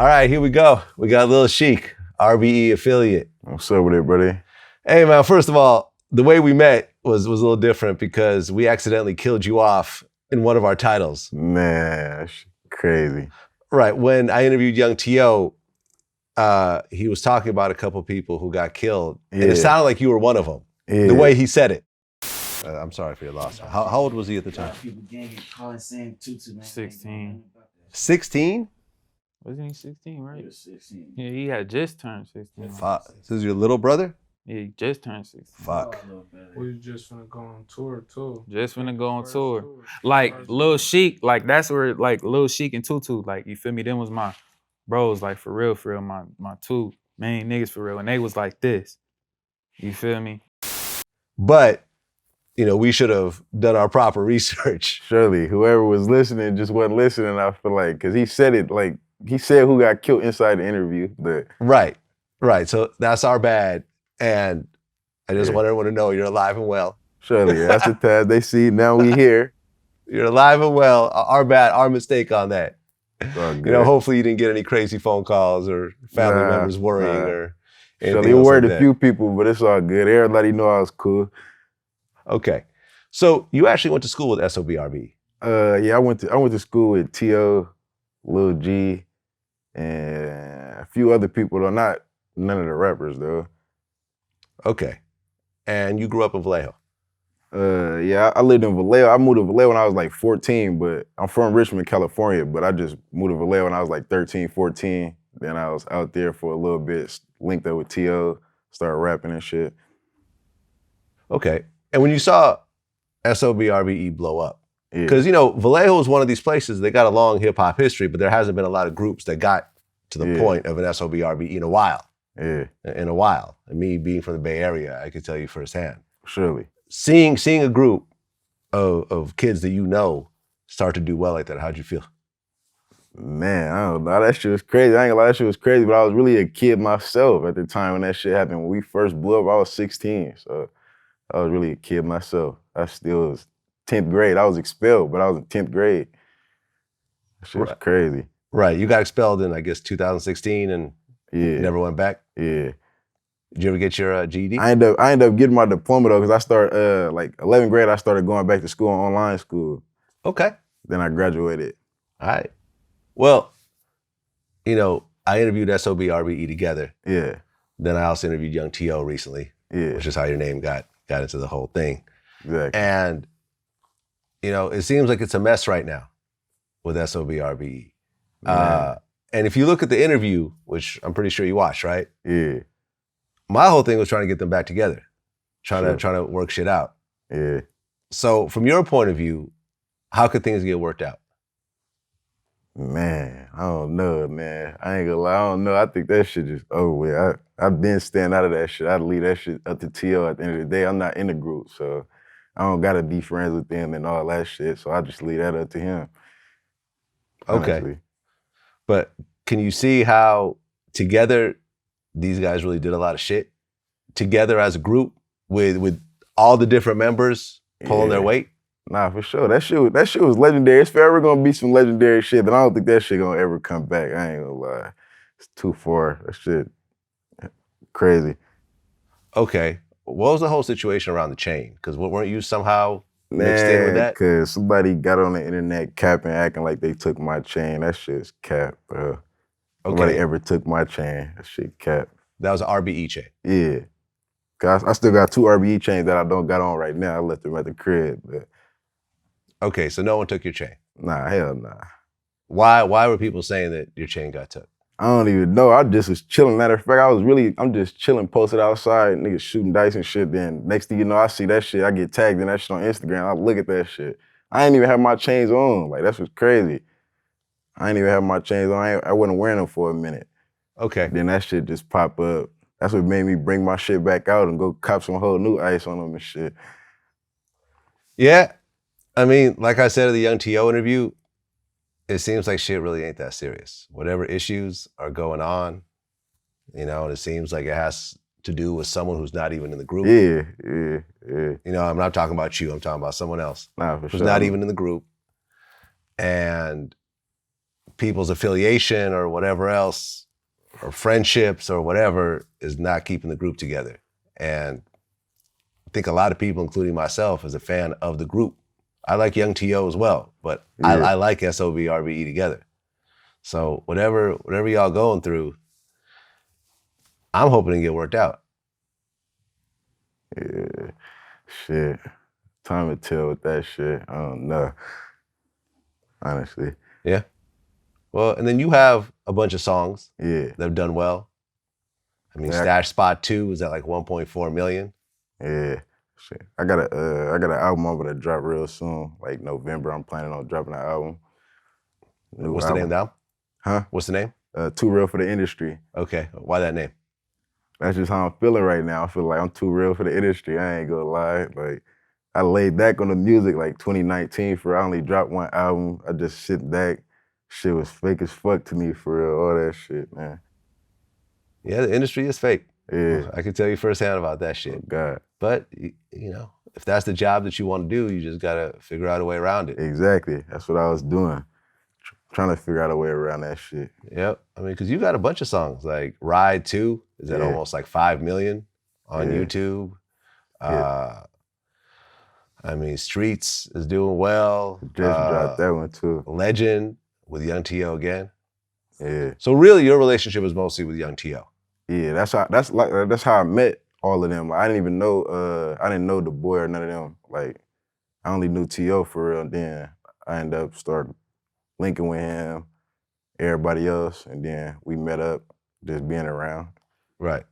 All right, here we go. We got Lil Sheik, RBE affiliate. What's up with it, buddy? Hey, man, first of all, the way we met was a little different because we accidentally killed you off in one of our titles. Man, that's crazy. Right, when I interviewed Yhung T.O, he was talking about a couple people who got killed, and it sounded like you were one of them, the way he said it. I'm sorry for your loss. How old was he at the time? People getting calling saying tutu, man. 16. 16? Wasn't he 16, right? He was 16. Yeah, he had just turned 16. Fuck. This is your little brother? Yeah, he just turned 16. Fuck. We just finna go on tour too. Just finna go on tour. Like Lil Sheik, like that's where like Lil Sheik and Tutu, like you feel me? Them was my bros, like for real, my two main niggas for real. And they was like this. You feel me? But, you know, we should have done our proper research. Surely, whoever was listening just wasn't listening, I feel like, because he said it like, he said who got killed inside the interview, but. Right. So that's our bad. And I just want everyone to know you're alive and well. Surely, that's the task they see. Now we here. You're alive and well. Our bad, our mistake on that. You know, hopefully you didn't get any crazy phone calls or family members worrying or anything. Surely, it worried a few people, but it's all good. Everybody know I was cool. Okay. So you actually went to school with SOB RBE? Yeah, I went to school with T.O, Lil G, and a few other people, though, none of the rappers, though. Okay. And you grew up in Vallejo? Yeah, I lived in Vallejo. I moved to Vallejo when I was like 14, but I'm from Richmond, California, but I just moved to Vallejo when I was like 13, 14. Then I was out there for a little bit, linked up with T.O, started rapping and shit. Okay. And when you saw SOB RBE blow up, Yeah. because, you know, Vallejo is one of these places, they got a long hip hop history, but there hasn't been a lot of groups that got to the point of an SOB RBE in a while. Yeah. In a while. And me being from the Bay Area, I could tell you firsthand. Surely. Seeing a group of kids that you know start to do well like that, how'd you feel? Man, I don't know. That shit was crazy. I ain't gonna lie, that shit was crazy, but I was really a kid myself at the time when that shit happened. When we first blew up, I was 16, so I was really a kid myself. I still was 10th grade. I was expelled, but I was in 10th grade. That shit was crazy. Right, you got expelled in, I guess, 2016 and never went back? Yeah. Did you ever get your GED? I ended up getting my diploma though, because I started, like 11th grade, I started going back to school, online school. Okay. Then I graduated. All right. Well, you know, I interviewed SOB RBE together. Yeah. Then I also interviewed Yhung T.O recently, which is how your name got into the whole thing. Exactly. And, you know, it seems like it's a mess right now with SOB RBE. And if you look at the interview, which I'm pretty sure you watched, right? Yeah. My whole thing was trying to get them back together, trying to work shit out. Yeah. So from your point of view, how could things get worked out? Man, I don't know, man. I ain't gonna lie, I don't know. I think that shit just over with. I've been staying out of that shit. I'd leave that shit up to T.O. at the end of the day. I'm not in the group, so I don't gotta be friends with them and all that shit, so I just leave that up to him. Okay. Honestly. But can you see how together these guys really did a lot of shit? Together as a group with all the different members pulling their weight? Nah, for sure. That shit was legendary. It's forever gonna be some legendary shit, but I don't think that shit gonna ever come back. I ain't gonna lie. It's too far. That shit crazy. Okay. What was the whole situation around the chain? Because weren't you somehow mixed in with that? Because somebody got on the internet capping, acting like they took my chain. That shit's cap, bro. Nobody ever took my chain. That shit cap. That was an RBE chain? Yeah. Cause I still got 2 RBE chains that I don't got on right now. I left them at the crib. But. Okay, so no one took your chain? Nah, hell nah. Why were people saying that your chain got took? I don't even know. I just was chilling. Matter of fact, I'm just chilling, posted outside, niggas shooting dice and shit. Then next thing you know, I see that shit. I get tagged in that shit on Instagram. I look at that shit. I ain't even have my chains on. Like, that's what's crazy. I ain't even have my chains on. I wasn't wearing them for a minute. Okay. Then that shit just pop up. That's what made me bring my shit back out and go cop some whole new ice on them and shit. Yeah. I mean, like I said in the Yhung T.O interview, it seems like shit really ain't that serious. Whatever issues are going on, you know, and it seems like it has to do with someone who's not even in the group. Yeah. You know, I'm not talking about you, I'm talking about someone else Nah, for who's sure. not even in the group. And people's affiliation or whatever else, or friendships or whatever, is not keeping the group together. And I think a lot of people, including myself, is a fan of the group. I like Yhung T.O as well, but I like SOB RBE together. So whatever y'all going through, I'm hoping to get worked out. Yeah, shit. Time to tell with that shit. I don't know. Honestly. Yeah. Well, and then you have a bunch of songs Yeah. that have done well. I mean, Yeah. Snatched Spot 2 is at like 1.4 million. Yeah. Shit. I got an album I'm gonna drop real soon. Like November, I'm planning on dropping an album. What's the name now? Huh? What's the name? Too Real for the Industry. Okay. Why that name? That's just how I'm feeling right now. I feel like I'm too real for the industry. I ain't gonna lie. Like, I laid back on the music like 2019 I only dropped one album. I just sit back. Shit was fake as fuck to me for real. All that shit, man. Yeah, the industry is fake. Yeah. I can tell you firsthand about that Oh, shit. God. But, you know, if that's the job that you want to do, you just got to figure out a way around it. Exactly. That's what I was doing. Trying to figure out a way around that shit. Yep. I mean, because you got a bunch of songs. Like Ride 2 is at almost like 5 million on YouTube. I mean, Streets is doing well. Just dropped that one too. Legend with Yhung T.O again. Yeah. So really, your relationship is mostly with Yhung T.O. Yeah, that's how I met all of them. Like, I didn't know the boy or none of them. Like, I only knew T.O for real. Then I ended up starting linking with him, everybody else, and then we met up, just being around. Right.